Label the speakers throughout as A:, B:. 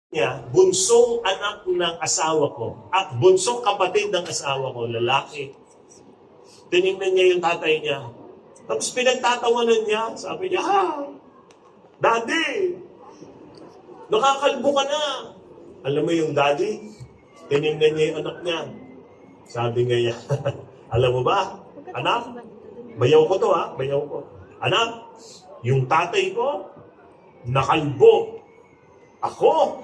A: niya, bunsong anak ng asawa ko, at bunsong kapatid ng asawa ko, lalaki. Tinignan niya yung tatay niya. Tapos pinagtatawanan niya, sabi niya, Daddy, nakakalbo ka na. Alam mo yung daddy, tinignan niya yung anak niya. Sabi niya, alam mo ba, anak, bayaw ko to bayaw ko. Anak, yung tatay ko, nakalbo. Ako,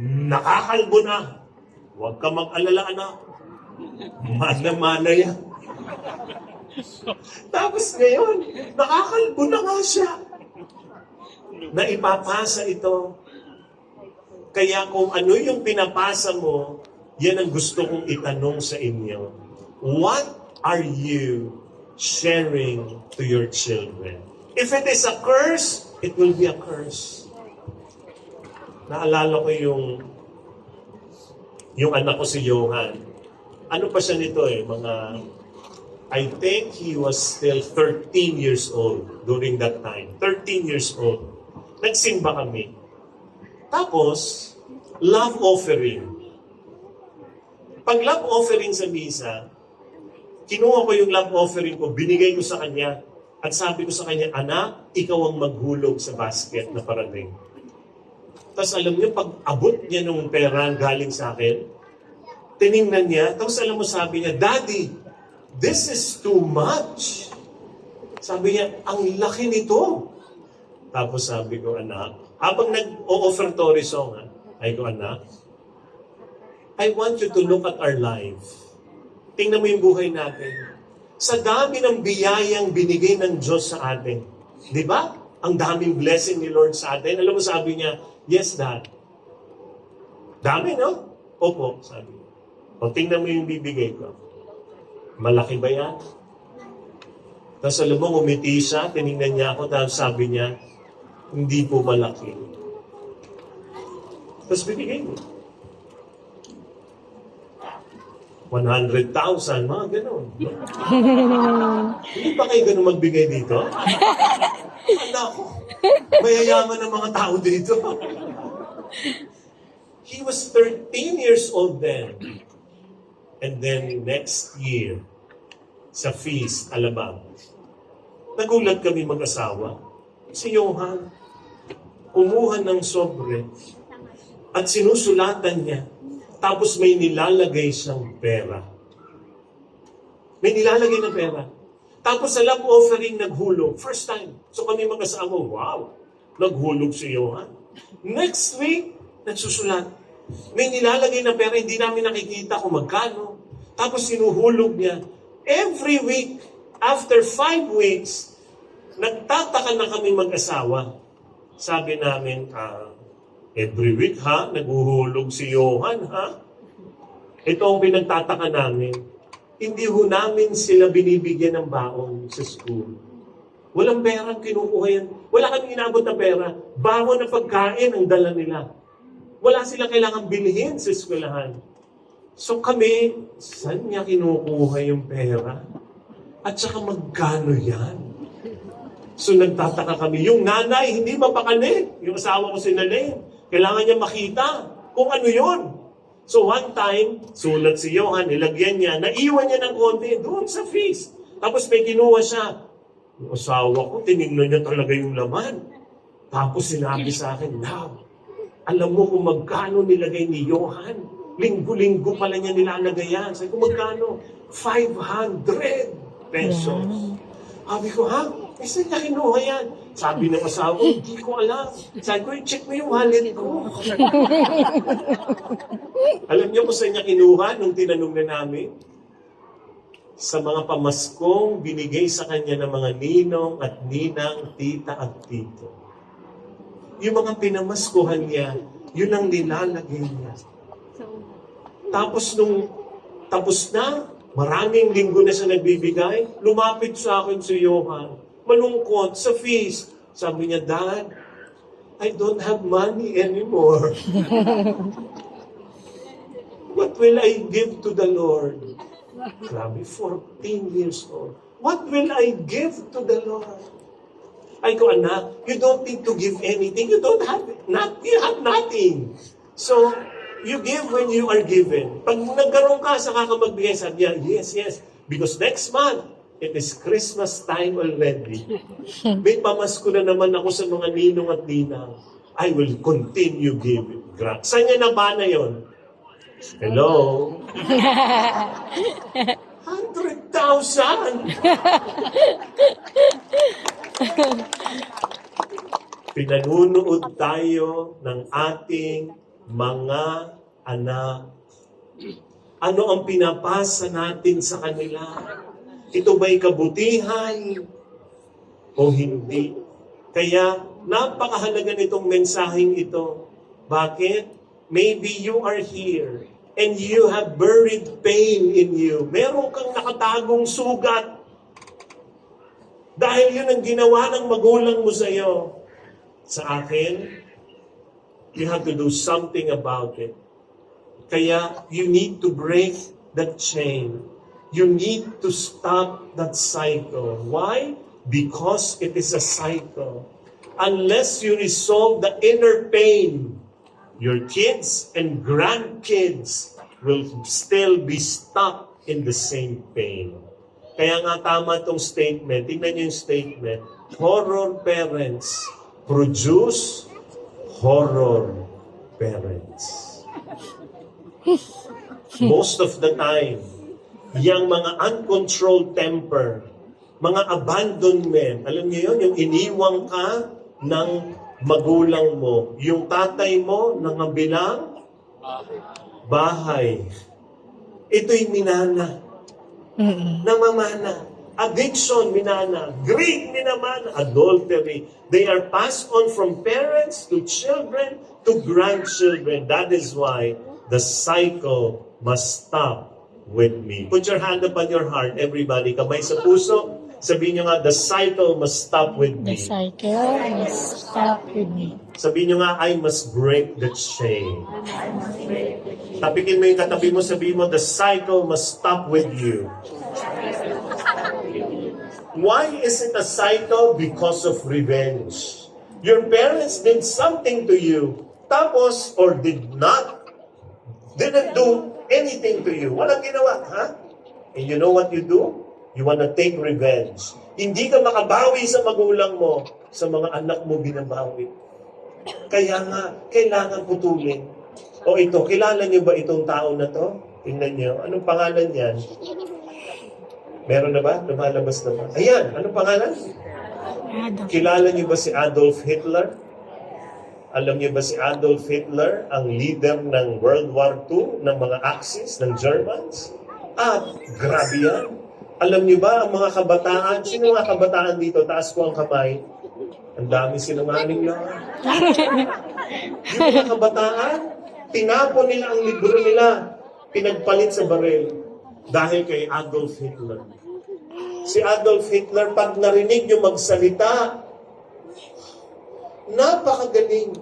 A: nakakalbo na. Huwag ka mag-alala, anak. Mana-mana yan. Tapos ngayon, nakakalbo na nga siya. Naipapasa ito. Kaya kung ano yung pinapasa mo, yan ang gusto kong itanong sa inyo. What are you sharing to your children? If it is a curse, it will be a curse. Naalala ko yung anak ko si Johan. Ano pa siya nito I think he was still 13 years old during that time. 13 years old. Nagsimba kami. Tapos, love offering. Pag love offering sa misa, kinuha ko yung love offering ko, binigay ko sa kanya, at sabi ko sa kanya, anak, ikaw ang maghulog sa basket na parating. Tapos alam niyo, pag abot niya ng pera galing sa akin, tiningnan niya, tapos alam mo sabi niya, Daddy, this is too much. Sabi niya, ang laki nito. Tapos sabi ko, anak, habang nag-o-offertory song, ay ko, anak, I want you to look at our life. Tingnan mo yung buhay natin. Sa dami ng biyayang binigay ng Diyos sa atin. Di ba? Ang daming blessing ni Lord sa atin. Alam mo, sabi niya, yes, Dad. Dami, no? Opo, sabi niya. O, tingnan mo yung bibigay ko. Malaki ba yan? Tapos alam mo, ngumiti siya, tinignan niya ako, tapos sabi niya, hindi po malaki. Tapos bibigay mo. 100,000, mga gano'n. Hindi ba kayo gano'n magbigay dito? Ano ako? Mayayaman ng mga tao dito. He was 13 years old then. And then next year, sa feast, Alabang, nagulat kami mag-asawa. Si Johan, kumuha ng sobre at sinusulatan niya. Tapos may nilalagay siyang pera. May nilalagay na pera. Tapos sa love offering, naghulog. First time. So kami mag-asawa, wow, naghulog si Johan. Next week, nagsusulat. May nilalagay na pera, hindi namin nakikita kung magkano. Tapos sinuhulog niya. Every week, after 5 weeks, nagtataka na kami mag-asawa. Sabi namin, every week naguhulog si Johan Ito ang pinagtataka namin. Hindi ho namin sila binibigyan ng baon sa school. Walang perang kinukuha yan. Wala kami inabot na pera. Baon na pagkain ang dala nila. Wala sila kailangang bilhin sa eskwelahan. So kami, saan niya kinukuha yung pera? At saka magkano yan? So nagtataka kami. Yung nanay, hindi mapakali. Yung asawa ko si Nalene. Kailangan niya makita kung ano yon. So one time, sulat si Johan, nilagyan niya, naiwan niya ng konti doon sa feast. Tapos may kinuha siya. Yung asawa ko, tinignan niya talaga yung laman. Tapos sinabi sa akin, Love, alam mo kung magkano nilagay ni Johan? Linggo-linggo pala niya nilalagay yan. Sabi ko, magkano? 500 pesos. Sabi ko, saan niya kinuha yan? Sabi ng asawa, hindi ko alam. Sabi ko, check mo yung wallet ko. Alam niyo kung saan niya kinuha nung tinanong na namin? Sa mga pamaskong binigay sa kanya ng mga ninong at ninang, tita at tito. Yung mga pinamaskuhan niya, yun ang nilalagay niya. Tapos nung tapos na, maraming linggo na siya nagbibigay, lumapit sa akin si Johan. Malungkot sa feast. Sabi niya, Dad, I don't have money anymore. What will I give to the Lord? Grabe, 14 years old. What will I give to the Lord? Ay ko, anak, you don't need to give anything. You have nothing. So, you give when you are given. Pag nagkaroon ka, saka ka magbigay, sabi niya, yes, yes. Because next month, it is Christmas time already. May pamasko na naman ako sa mga ninong at ninang. I will continue giving. Saan niya nabana yon? Hello? 100,000! Pinanunood tayo ng ating mga anak. Ano ang pinapasa natin sa kanila? Ito ba'y kabutihan o hindi? Kaya napakahalaga nitong mensaheng ito. Bakit? Maybe you are here and you have buried pain in you. Meron kang nakatagong sugat. Dahil yun ang ginawa ng magulang mo sa iyo. Sa akin, you have to do something about it. Kaya you need to break that chain. You need to stop that cycle. Why? Because it is a cycle. Unless you resolve the inner pain, your kids and grandkids will still be stuck in the same pain. Kaya nga tama itong statement. Tingnan niyo yung statement. Horror parents produce horror parents. Most of the time, yung mga uncontrolled temper, mga abandonment, alam niyo yun, yung iniwang ka ng magulang mo, yung tatay mo nangabilang bahay. Ito'y minana. Namamana. Addiction, minana. Greed, minamana. Adultery. They are passed on from parents to children to grandchildren. That is why the cycle must stop with me. Put your hand upon your heart, everybody. Kamay sa puso. Sabihin nyo nga, the cycle must stop with me.
B: The cycle must stop with me.
A: Sabihin nyo nga, I must break the chain. Tapikin mo yung katabi mo, sabihin mo, the cycle must stop with you. Why is it a cycle? Because of revenge. Your parents did something to you, tapos, or didn't do anything to you. Walang ginawa, ha? And you know what you do? You wanna take revenge. Hindi ka makabawi sa magulang mo, sa mga anak mo binabawi. Kaya nga, kailangan putulin. O ito, kilala niyo ba itong tao na to? Tingnan niyo. Anong pangalan niyan? Meron na ba? Lumalabas na ba? Ayan, anong pangalan? Kilala niyo ba si Adolf Hitler? Alam niyo ba si Adolf Hitler, ang leader ng World War II, ng mga Axis, ng Germans? At grabe yan. Alam niyo ba ang mga kabataan? Sino mga kabataan dito? Taas ko ang kamay. Ang dami sinungaling lang. Yung mga kabataan, tinapon nila ang libro nila, pinagpalit sa baril dahil kay Adolf Hitler. Si Adolf Hitler, pag narinig niyo magsalita, napakagaling.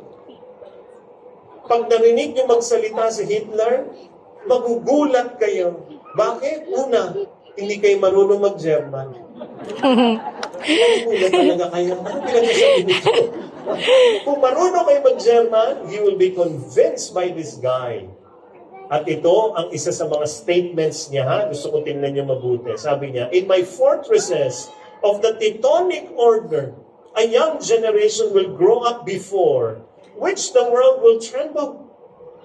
A: Pag narinig niyo magsalita si Hitler, magugulat kayo. Bakit? Una, hindi kayo marunong mag-German. Magugulat talaga kayo. Ano pinag-sasabi nito? Kung marunong kayo mag-German, you will be convinced by this guy. At ito ang isa sa mga statements niya, ha? Gusto ko tingnan niyo mabuti. Sabi niya, in my fortresses of the Teutonic order, a young generation will grow up before which the world will tremble.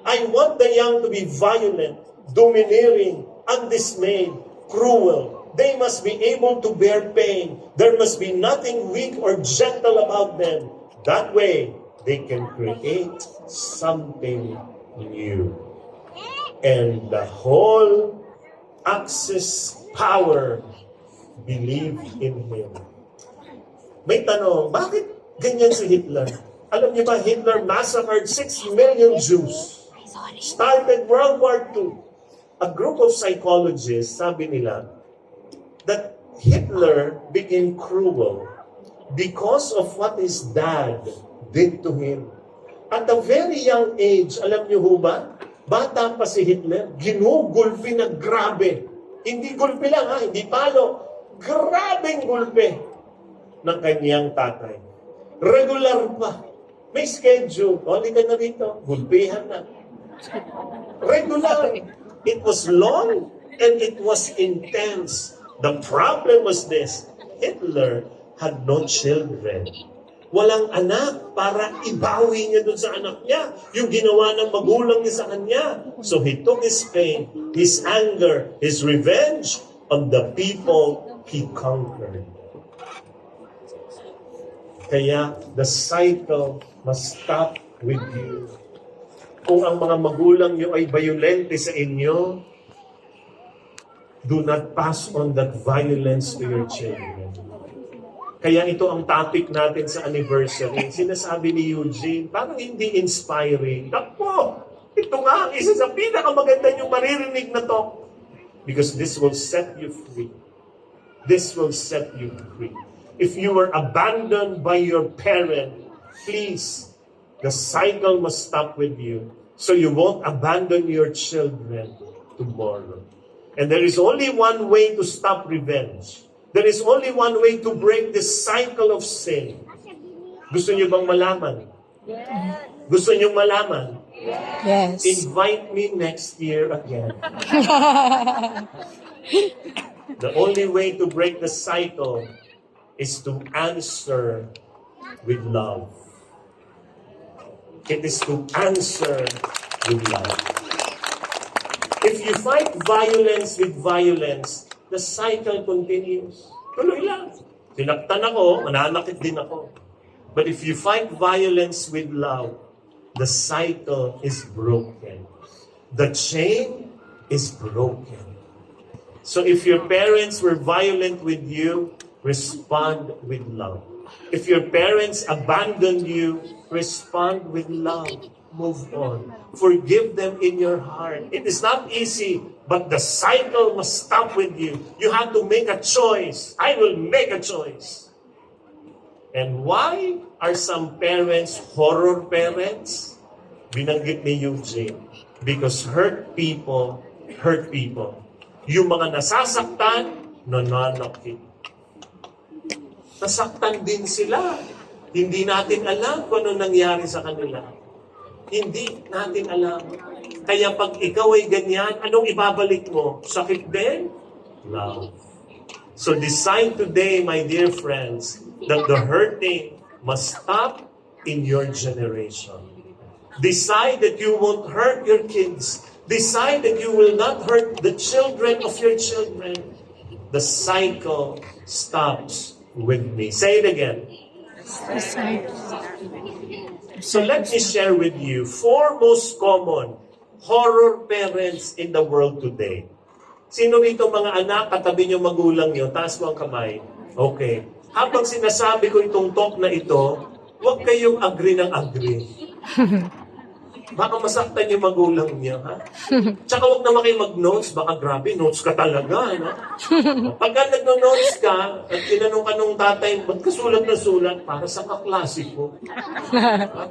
A: I want the young to be violent, domineering, undismayed, cruel. They must be able to bear pain. There must be nothing weak or gentle about them. That way, they can create something new. And the whole Axis power believed in him. May tanong, bakit ganyan si Hitler? Alam niyo ba, Hitler massacred 6 million Jews. Started World War II. A group of psychologists, sabi nila, that Hitler became cruel because of what his dad did to him. At a very young age, alam niyo ho ba, bata pa si Hitler, ginugulpi na grabe. Hindi gulpi lang ha, hindi palo. Grabeng gulpi ng kanyang tatay. Regular pa. May schedule. O, hindi ka na rito. Gulpihan na. Regular. It was long and it was intense. The problem was this. Hitler had no children. Walang anak para ibawi niya dun sa anak niya. Yung ginawa ng magulang niya sa kanya. So he took his pain, his anger, his revenge on the people he conquered. Kaya the cycle must stop with you. Kung ang mga magulang niyo ay violente sa inyo, do not pass on that violence to your children. Kaya ito ang topic natin sa anniversary. Sinasabi ni Eugene, parang hindi inspiring. Naku, ito nga ang isa sa pinakamaganda yung maririnig na to. Because this will set you free. This will set you free. If you were abandoned by your parent, please, the cycle must stop with you so you won't abandon your children tomorrow. And there is only one way to stop revenge. There is only one way to break this cycle of sin. Gusto niyo bang malaman? Gusto niyo malaman?
B: Yes.
A: Invite me next year again. The only way to break the cycle is to answer with love. It is to answer with love. If you fight violence with violence, the cycle continues. Tuloy lang. Sinaktan ako, mananakit din ako. But if you fight violence with love, the cycle is broken. The chain is broken. So if your parents were violent with you, respond with love. If your parents abandoned you, respond with love. Move on. Forgive them in your heart. It is not easy, but the cycle must stop with you. You have to make a choice. I will make a choice. And why are some parents horror parents? Binanggit ni Eugene. Because hurt people hurt people. Yung mga nasasaktan, nananakit. Nasaktan din sila. Hindi natin alam kung ano nangyari sa kanila. Hindi natin alam. Kaya pag ikaw ay ganyan, anong ibabalik mo? Sakit din? Love. So decide today, my dear friends, that the hurting must stop in your generation. Decide that you won't hurt your kids. Decide that you will not hurt the children of your children. The cycle stops with me. Say it again. So let me share with you 4 most common horror parents in the world today. Sino rito mga anak, katabi niyo magulang niyo, taas mo ang kamay. Okay. Habang sinasabi ko itong talk na ito, huwag kayong agree ng agree. Baka masaktan yung magulang niya, ha? Tsaka huwag naman kayo mag-notes, baka grabe, notes ka talaga, no? Pagka nag-notes ka, at tinanong ka nung tatay, ba't ka sulat na sulat? Para sa kaklase ko.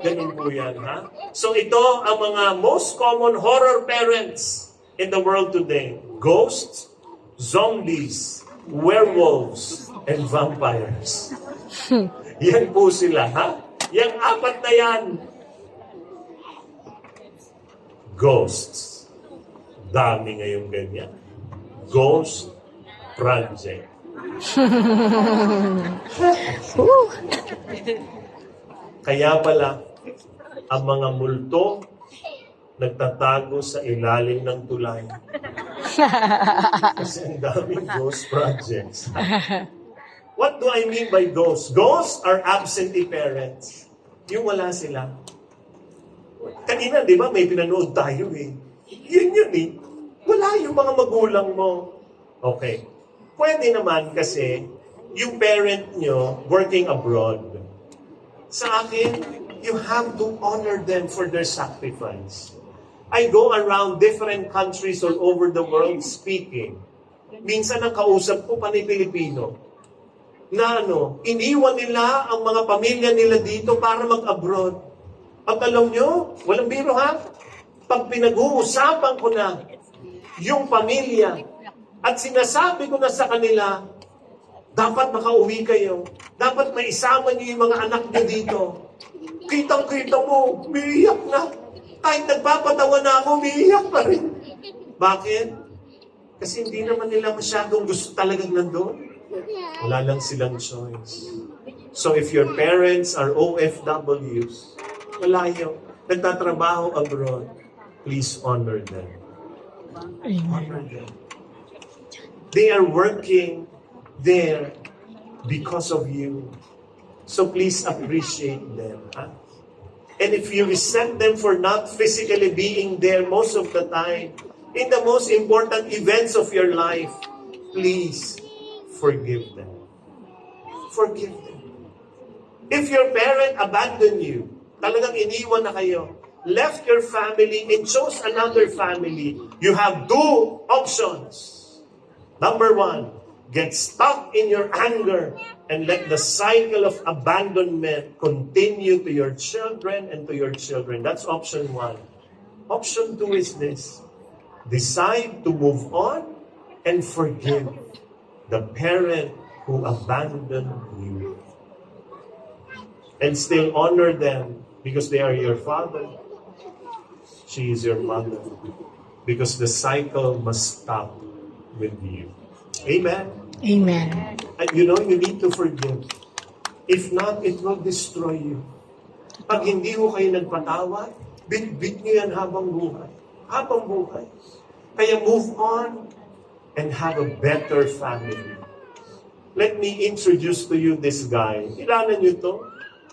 A: Ganun po yan, ha? So ito ang mga most common horror parents in the world today. Ghosts, zombies, werewolves, and vampires. Yan po sila, ha? Yang 4 na yan. Ghosts. Dami ngayong ganyan. Ghost project. Kaya pala, ang mga multo nagtatago sa ilalim ng tulay. Kasi ang daming ghost projects. What do I mean by ghosts? Ghosts are absentee parents. Yung wala sila. Kanina, di ba, may pinanood tayo eh. Yun eh. Wala yung mga magulang mo. Okay. Pwede naman kasi yung parent nyo working abroad. Sa akin, you have to honor them for their sacrifice. I go around different countries all over the world speaking. Minsan ang kausap ko pa ni Pilipino na iniwan nila ang mga pamilya nila dito para mag-abroad. At alam nyo, walang biro ha, pag pinag-uusapan ko na yung pamilya at sinasabi ko na sa kanila, dapat makauwi kayo, dapat maisama nyo yung mga anak nyo dito. Kitang-kita mo, umiiyak na. Kahit nagpapatawa na ako, umiiyak pa rin. Bakit? Kasi hindi naman nila masyadong gusto talagang nandun. Wala lang silang choice. So if your parents are OFWs, malayo, nagtatrabaho abroad, please honor them. Honor them. They are working there because of you. So please appreciate them. Huh? And if you resent them for not physically being there most of the time, in the most important events of your life, please forgive them. Forgive them. If your parent abandoned you, talagang iniwan na kayo, left your family and chose another family, you have two options. Number one, get stuck in your anger and let the cycle of abandonment continue to your children and to your children. That's option one. Option two is this. Decide to move on and forgive the parent who abandoned you. And still honor them because they are your father. She is your mother. Because the cycle must stop with you. Amen?
B: Amen.
A: And you know, you need to forgive. If not, it will destroy you. Pag hindi ho kayo nagpatawad, bit-bit niyo yan habang buhay. Habang buhay. Kaya move on and have a better family. Let me introduce to you this guy. Kilala niyo to?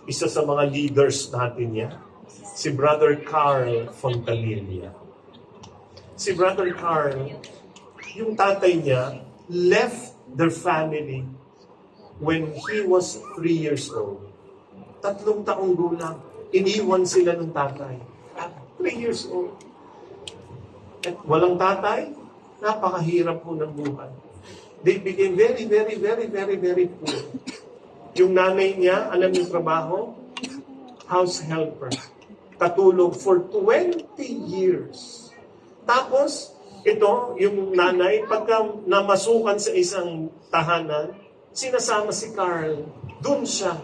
A: Isa sa mga leaders natin yan. Si Brother Carl Fontanilla. Si Brother Carl, yung tatay niya, left their family when he was 3 years old. 3 taong gulang. Iniwan sila ng tatay. At 3 years old. At walang tatay, napakahirap po ng buhay. They became very, very, very, very, very poor. Yung nanay niya, alam yung trabaho? House helper. Katulong for 20 years. Tapos, ito, yung nanay, pagka namasukan sa isang tahanan, sinasama si Carl. Doon siya.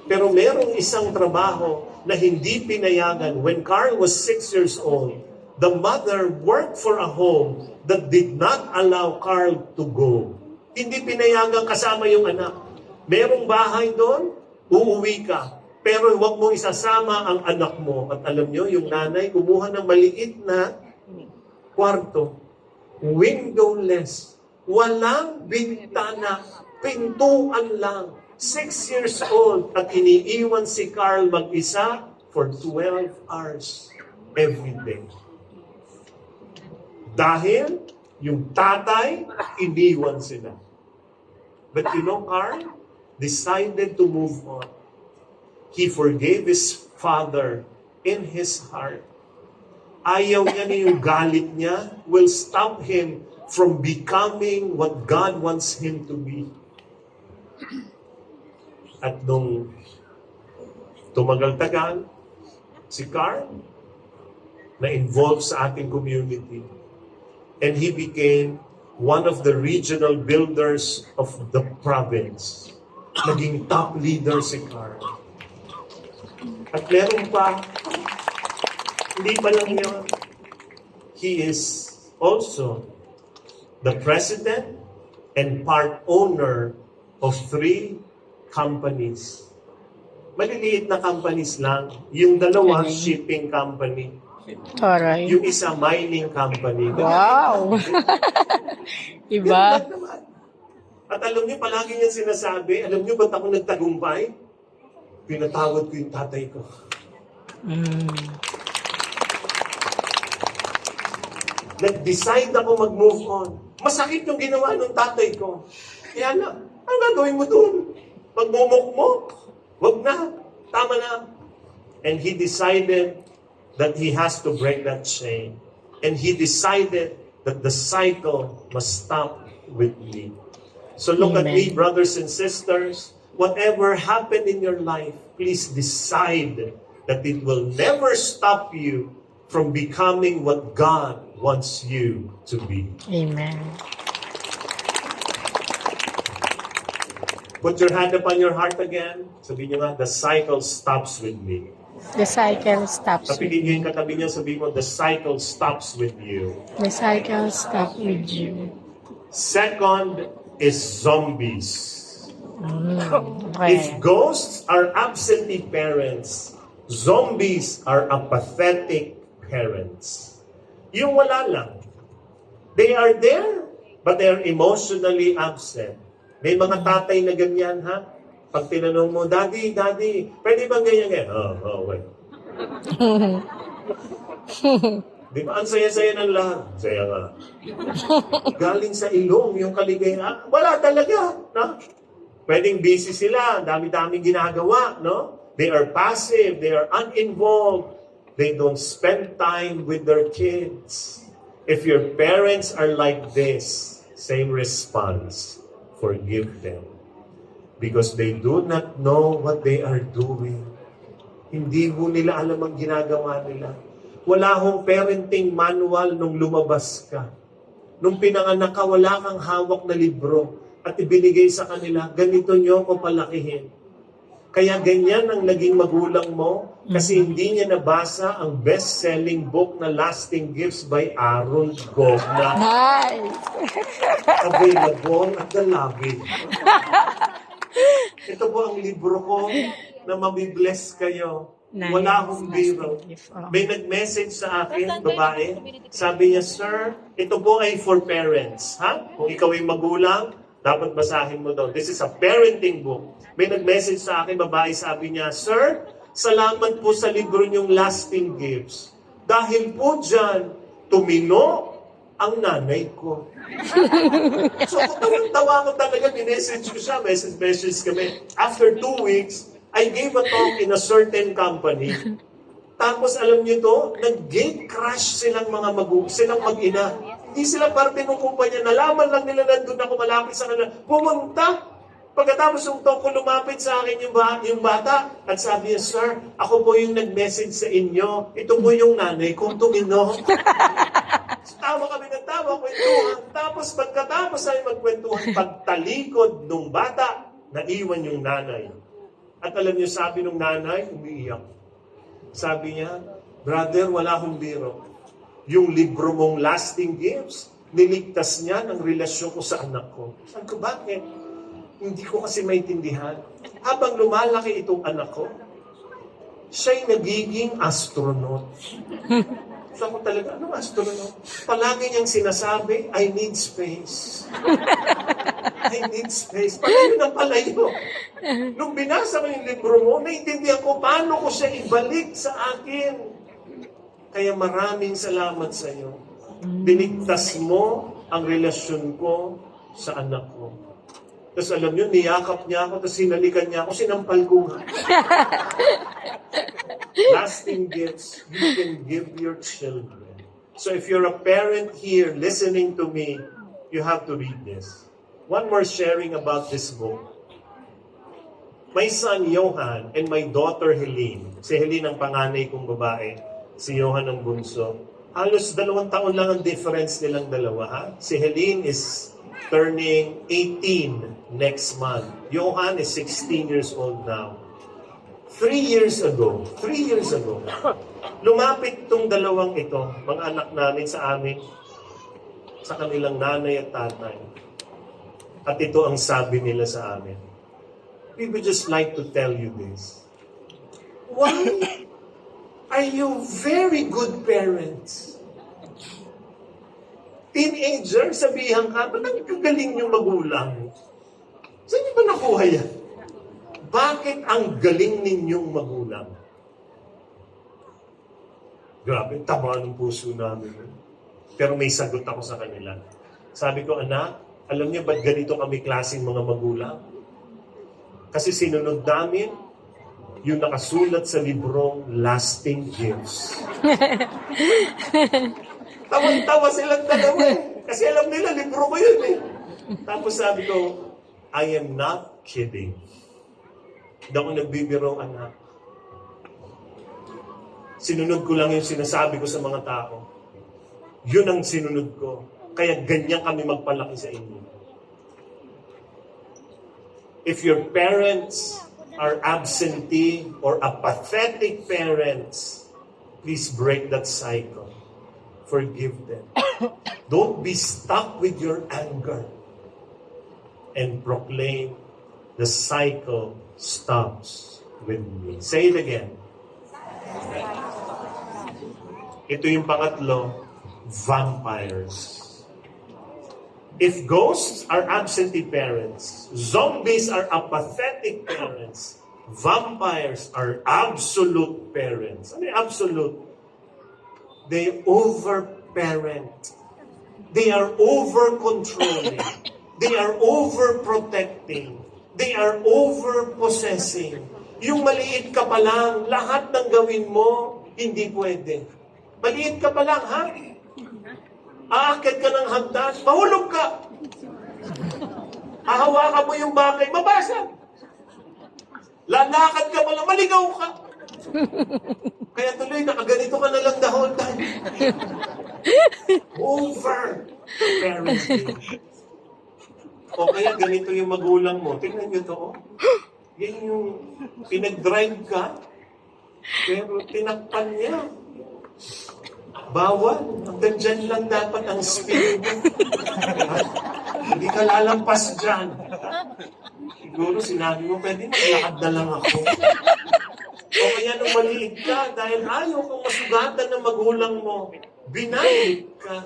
A: Pero merong isang trabaho na hindi pinayagan. When Carl was 6 years old, the mother worked for a home that did not allow Carl to go. Hindi pinayagan kasama yung anak. Merong bahay doon, uuwi ka. Pero huwag mong isasama ang anak mo. At alam nyo, yung nanay, kumuha ng maliit na kwarto, windowless, walang bintana, pintuan lang, 6 years old, at iniiwan si Carl mag-isa for 12 hours every day. Dahil yung tatay, iniwan sila. But you know, Carl decided to move on. He forgave his father in his heart. Ayaw niya na yung galit niya will stop him from becoming what God wants him to be. At nung tumagal-tagal, si Carl na-involve sa ating community. And he became one of the regional builders of the province. Naging top leader si Carl. At meron pa, hindi pa lang yun. He is also the president and part owner of 3 companies. Maliliit na companies lang. Yung dalawa, shipping company.
B: Taray.
A: Yung isa, mining company.
B: Wow! Iba.
A: Ganun naman. At alam niyo, palagi niyan sinasabi, alam niyo ba't ako nagtagumpay? Pinatawad ko yung tatay ko. Nag-decide ako mag-move on. Masakit yung ginawa ng tatay ko. Kaya na, ano gagawin mo doon? Magmumok-mok? Wag na. Tama na. And he decided that he has to break that chain. And he decided that the cycle must stop with me. So look at me, brothers and sisters. Whatever happened in your life, please decide that it will never stop you from becoming what God wants you to be.
B: Amen.
A: Put your hand upon your heart again. Sabihin nyo nga, the cycle stops with me.
B: The cycle stops with
A: Kapiliin
B: you.
A: yung katabi niya, sabihin mo, the cycle stops with you.
B: The cycle stops with you.
A: Second is zombies. If
B: Okay.
A: ghosts are absentee parents, zombies are apathetic parents. Yung wala lang. They are there, but they are emotionally absent. May mga tatay na ganyan, ha? Pag tinanong mo, Daddy, pwede ba ganyan? Wait. Di ba? Ang saya-saya ng lahat. Saya nga. Galing sa ilong, yung kaligaya. Wala talaga. No? Pwedeng busy sila. Ang dami-daming ginagawa. No? They are passive. They are uninvolved. They don't spend time with their kids. If your parents are like this, same response. Forgive them. Because they do not know what they are doing. Hindi ho nila alam ang ginagawa nila. Wala hong parenting manual nung lumabas ka. Nung pinanganak ka, wala kang hawak na libro at ibinigay sa kanila, ganito nyo ko palakihin. Kaya ganyan ang naging magulang mo kasi hindi niya nabasa ang best-selling book na Lasting Gifts by Aaron Gogna.
B: Nice!
A: Available at the lobby. Ito po ang libro ko na mabibless kayo.
B: Nice.
A: Wala akong biro.
B: Oh.
A: May nag-message sa akin, babae, sabi niya, Sir, ito po ay for parents. Ha? Kung ikaw ay magulang, dapat basahin mo daw. This is a parenting book. May nag-message sa akin, babae, sabi niya, Sir, salamat po sa libro niyong Lasting Gifts. Dahil po dyan, tumino ang nanay ko. So, tawang-tawa ko talaga, minessage ko siya, message kami. After 2 weeks, I gave a talk in a certain company. Tapos alam niyo to, nag-gate crash silang mga silang mag-ina. Hindi sila parte ng kumpanya. Nalaman lang nila nandun ako malapit sa kanila. Pumunta. Pagkatapos yung talk ko, lumapit sa akin yung bata. At sabi niya, Sir, ako po yung nag-message sa inyo. Ito po yung nanay kong tumino. So, tawa kami ng tawa, kwentuhan. Tapos pagkatapos ay magkwentuhan, pagtalikod ng bata, naiwan yung nanay. At alam niyo, sabi ng nanay, umiiyak. Sabi niya, Brother, wala akong biro. Yung libro mong Lasting Gifts, niligtas niya ng relasyon ko sa anak ko. Sabi ko, bakit? Hindi ko kasi maintindihan. Habang lumalaki itong anak ko, siya'y nagiging astronaut. So ako talaga, anong astronaut? Palagi niyang sinasabi, I need space. I need space. Palayo ng palayo. Nung binasa ko yung libro mo, naintindihan ko paano ko siya ibalik sa akin. Kaya maraming salamat sa iyo. Binigtas mo ang relasyon ko sa anak ko. Tapos alam niyo, niyakap niya ako, tapos sinalikan niya ako, sinampal ko nga. Lasting gifts you can give your children. So if you're a parent here listening to me, you have to read this. One more sharing about this book. My son Johan and my daughter Helene, si Helene ang panganay kong babae, si Johan ang bunso. Halos 2 taon lang ang difference nilang dalawa. Ha? Si Helene is turning 18 next month. Johan is 16 years old now. 3 years ago, lumapit itong dalawang ito, mga anak namin sa amin, sa kanilang nanay at tatay. At ito ang sabi nila sa amin. We would just like to tell you this. Why are you very good parents? Teenager, sabihan ka, ba't ang kagaling yung magulang? Saan niyo ba nakuha yan? Bakit ang galing ninyong magulang? Grabe, tama ng puso namin. Pero may sagot ako sa kanila. Sabi ko, anak, alam niyo ba't ganito kami klaseng mga magulang? Kasi sinunod namin yung nakasulat sa librong Lasting Gifts. Tawang-tawa silang dalawa eh. Kasi alam nila, libro ko yun eh. Tapos sabi ko, I am not kidding. Hindi ako nagbibiro, anak. Sinunod ko lang yung sinasabi ko sa mga tao. Yun ang sinunod ko. Kaya ganyan kami magpalaki sa inyo. If your parents are absentee or apathetic parents, please break that cycle. Forgive them. Don't be stuck with your anger. And proclaim, the cycle stops with me. Say it again. Ito yung pangatlo, vampires. If ghosts are absentee parents, zombies are apathetic parents, vampires are absolute parents. Ano yung absolute? They over-parent. They are over-controlling. They are over-protecting. They are over-possessing. Yung maliit ka pa lang, lahat ng gawin mo, hindi pwede. Maliit ka pa lang, ha? Aakit ka ng hagdan, mahulog ka. Hahawakan mo yung bagay, mabasa. Lalakad ka pa lang, maligaw ka. Kaya tuloy, nakaganito ka na lang the whole time. Over parenting. O kaya ganito yung magulang mo. Tingnan nyo to, oh. Yan yung pinag-drive ka, pero tinakpan niya. Bawal. Hanggang dyan lang dapat ang speed mo. Hindi ka lalampas dyan. Siguro sinabi mo, pwede maglakad na lang ako. O kaya nung maliit ka, dahil ayaw kang masugatan ng magulang mo, binayit ka.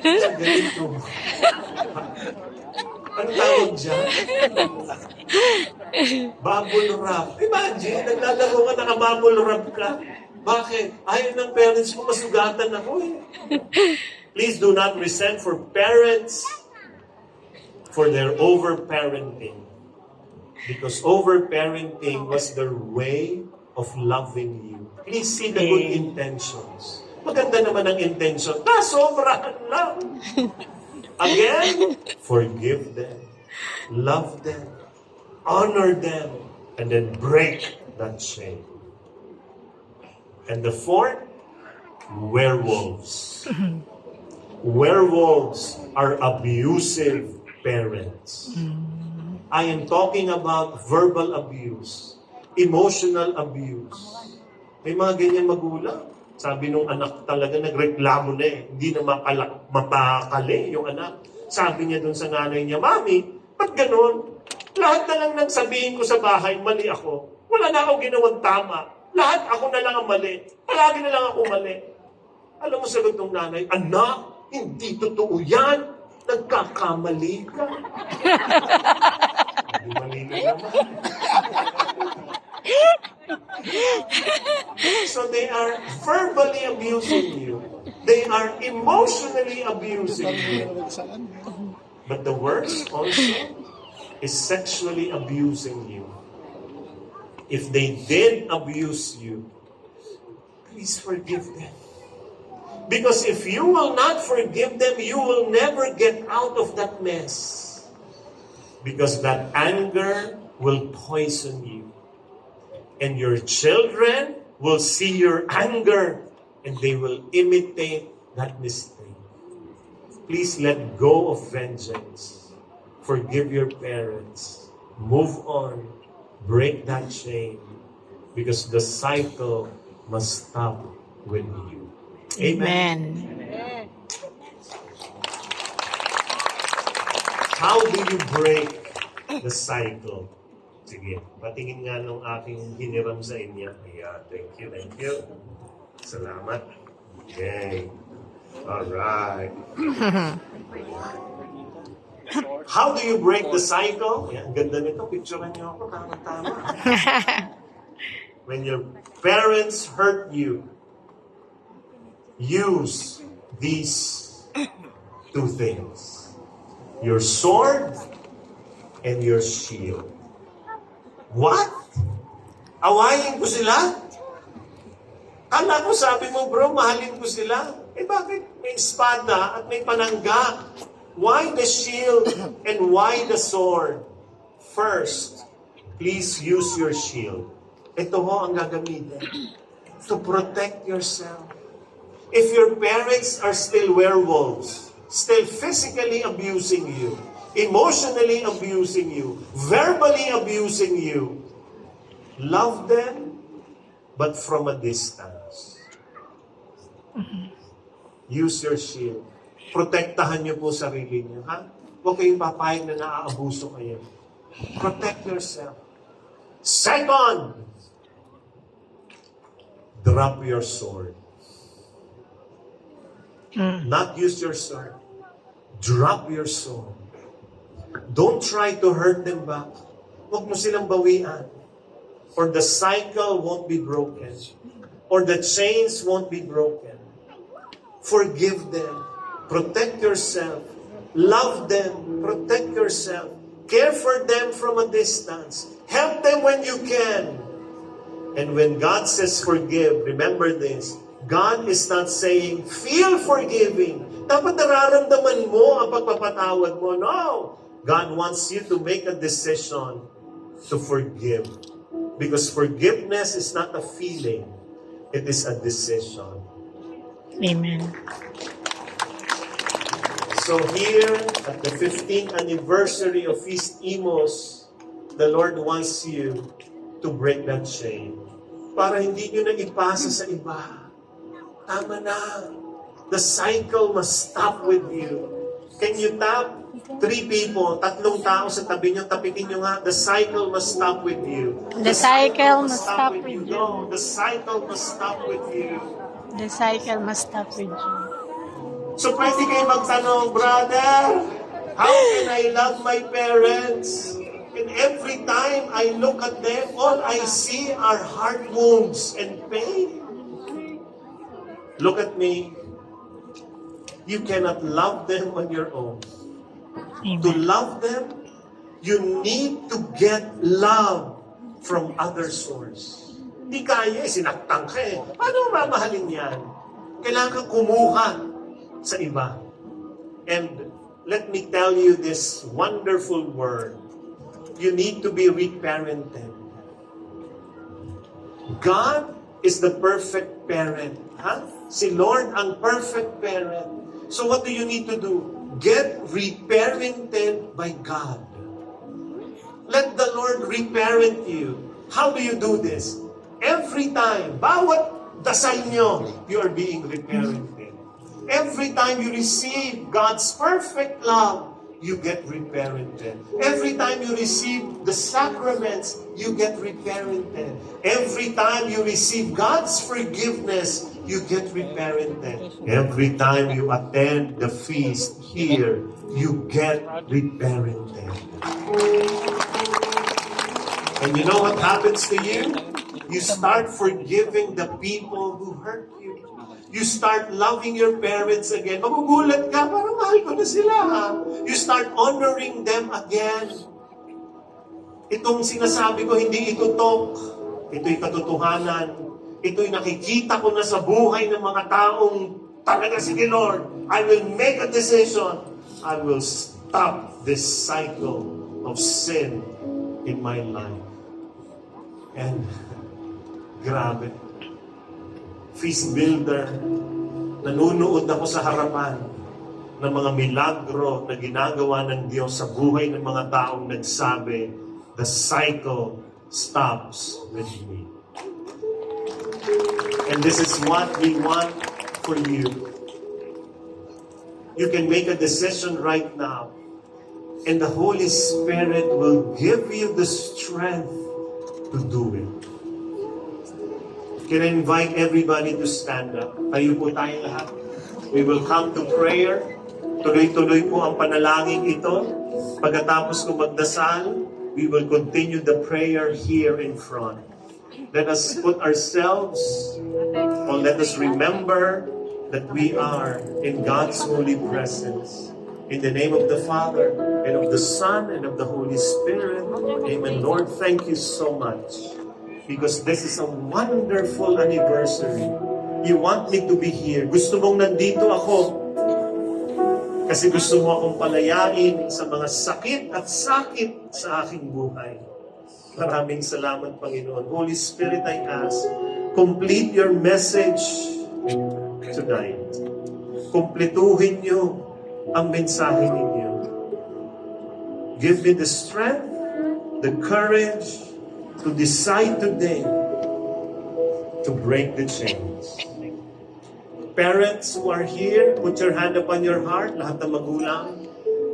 A: Sa ganito. Ano tawag dyan? Bubble wrap. Imagine, naglalaro ka, naka-bubble wrap ka. Bakit? Ayaw ng parents mo, masugatan ako eh. Please do not resent for parents for their over-parenting. Because over-parenting was their way of loving you. Please see the good intentions. Maganda naman ang intention. Sobrahan lang. Again, forgive them, love them, honor them, and then break that chain. And the fourth, werewolves. Werewolves are abusive parents. I am talking about verbal abuse, emotional abuse. May mga ganyan magulang. Sabi nung anak talaga, nagreklamo na eh. Hindi na mapakali yung anak. Sabi niya dun sa nanay niya, Mami, ba't ganun? Lahat na lang nang sabihin ko sa bahay, mali ako. Wala na akong ginawang tama. Lahat ako na lang ang mali. Palagi na lang ako mali. Alam mo sagot ng nanay, Anak, hindi totoo yan. Nagkakamali ka. Hindi mali ka naman. So they are verbally abusing you. They are emotionally abusing you. But the worst also is sexually abusing you. If they did abuse you, please forgive them. Because if you will not forgive them, you will never get out of that mess. Because that anger will poison you. And your children will see your anger and they will imitate that mistake. Please let go of vengeance. Forgive your parents. Move on. Break that chain. Because the cycle must stop with you. Amen.
B: Amen.
A: How do you break the cycle? Sige, patingin nga nung aking hiniram sa inyo. Ayan, thank you. Salamat. Okay. Alright. How do you break the cycle? Ayan, ganda nito. Picturean niyo ako. Tama-tama. When your parents hurt you, use these two things. Your sword and your shield. What? Awayin ko sila? Kala ko sabi mo, bro, mahalin ko sila. Eh bakit may espada at may panangga? Why the shield and why the sword? First, please use your shield. Ito ho ang gagamitin. To protect yourself. If your parents are still werewolves, still physically abusing you, emotionally abusing you, verbally abusing you, Love them, but from a distance. Use your shield. Protektahan niyo po sarili niyo, ha? Huwag kayong papayag na naaabuso kayo. Protect yourself. Second, drop your sword. Not use your sword. Drop your sword. Don't try to hurt them back. Huwag mo silang bawian. Or the cycle won't be broken. Or the chains won't be broken. Forgive them. Protect yourself. Love them. Protect yourself. Care for them from a distance. Help them when you can. And when God says forgive, remember this. God is not saying, feel forgiving. Dapat nararamdaman mo ang pagpapatawad mo. No. God wants you to make a decision to forgive. Because forgiveness is not a feeling. It is a decision.
B: Amen.
A: So here, at the 15th anniversary of Feast Imos, the Lord wants you to break that chain. Para hindi nyo na ipasa sa iba. Tama na. The cycle must stop with you. Can you tap? 3 people, 3 tao sa tabi nyo, tapitin nyo nga, the cycle must stop with you.
B: The cycle must stop with you.
A: No, the cycle must stop with you.
B: The cycle must stop with you.
A: So pwede kayo magtanong, brother, how can I love my parents? And every time I look at them, all I see are heart wounds and pain. Look at me. You cannot love them on your own. To
B: Amen.
A: love them, you need to get love from other source. Hindi kaya, sinaktan ka eh. Paano mamahalin yan? Kailangan kang kumuha sa iba. And let me tell you this wonderful word. You need to be reparented. God is the perfect parent. Huh? Si Lord ang perfect parent. So what do you need to do? Get reparented by God. Let the Lord reparent you. How do you do this? Every time, bawat dasal nyo, you are being reparented. Every time you receive God's perfect love, you get reparented. Every time you receive the sacraments, you get reparented. Every time you receive God's forgiveness, you get reparented. Every time you attend the feast here, you get reparented. And you know what happens to you? You start forgiving the people who hurt you. You start loving your parents again. Magugulat ka, parang mahal ko na sila. Ha? You start honoring them again. Itong sinasabi ko, hindi ito talk. Ito'y katotohanan. Ito'y nakikita ko na sa buhay ng mga taong talaga, sige Lord, I will make a decision. I will stop this cycle of sin in my life. And grabe. Feast builder, nanunood ako sa harapan ng mga milagro na ginagawa ng Diyos sa buhay ng mga taong nagsabi, the cycle stops with me. And this is what we want for you. You can make a decision right now, and the Holy Spirit will give you the strength to do it. Can I invite everybody to stand up? Tayo po tayo lahat. We will come to prayer. Tuloy-tuloy po ang panalangin ito. Pagkatapos ko magdasal, we will continue the prayer here in front. Let us put ourselves, or let us remember that we are in God's holy presence. In the name of the Father, and of the Son, and of the Holy Spirit. Amen. Lord, thank you so much. Because this is a wonderful anniversary. You want me to be here. Gusto mong nandito ako. Kasi gusto mo akong palayain sa mga sakit at sakit sa aking buhay. Maraming salamat, Panginoon. Holy Spirit, I ask, complete your message tonight. Kumpletuhin niyo ang mensahe ninyo. Give me the strength, the courage, to decide today to break the chains. Parents who are here, put your hand upon your heart, lahat ng magulang.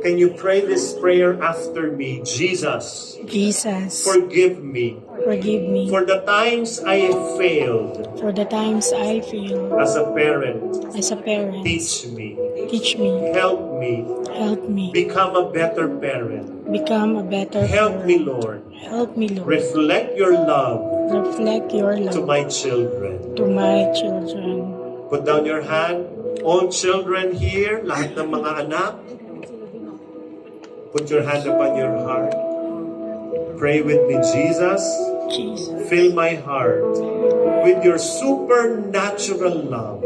A: Can you pray this prayer after me? Jesus,
B: Jesus,
A: forgive me
B: forgive me
A: for the times I have failed
B: for the times I failed
A: as a parent.
B: as a parent.
A: Teach me,
B: Teach me,
A: help me, become a better parent.
B: become a better
A: Help me,
B: parent.
A: Lord.
B: Help me, Lord.
A: Reflect your love
B: Reflect your
A: to
B: love
A: my children.
B: to my children.
A: Put down your hand. All children here, lahat ng mga anak, put your hand upon your heart. Pray with me, Jesus.
B: Jesus,
A: Fill my heart with your supernatural love.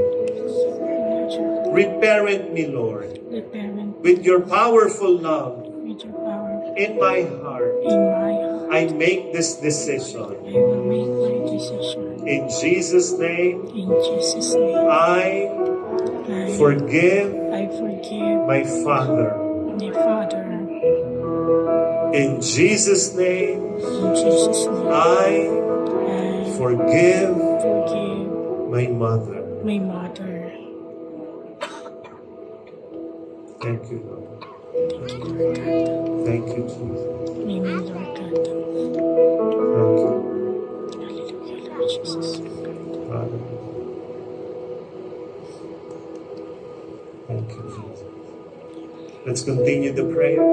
A: Reparent me, Lord,
B: the parent
A: with your powerful love
B: with your power
A: in my heart.
B: in my heart.
A: I make this decision.
B: I will make my decision.
A: In Jesus' name,
B: In Jesus' name,
A: I forgive
B: I forgive
A: my father.
B: my father.
A: In Jesus' name,
B: In Jesus' name,
A: I
B: I
A: forgive
B: forgive
A: my mother.
B: my mother.
A: Thank you, Lord.
B: Thank you, Lord God.
A: Thank you, Jesus.
B: Amen, Lord God.
A: Thank you,
B: Hallelujah, Lord Jesus.
A: Father. Thank you, Jesus. Let's continue the prayer.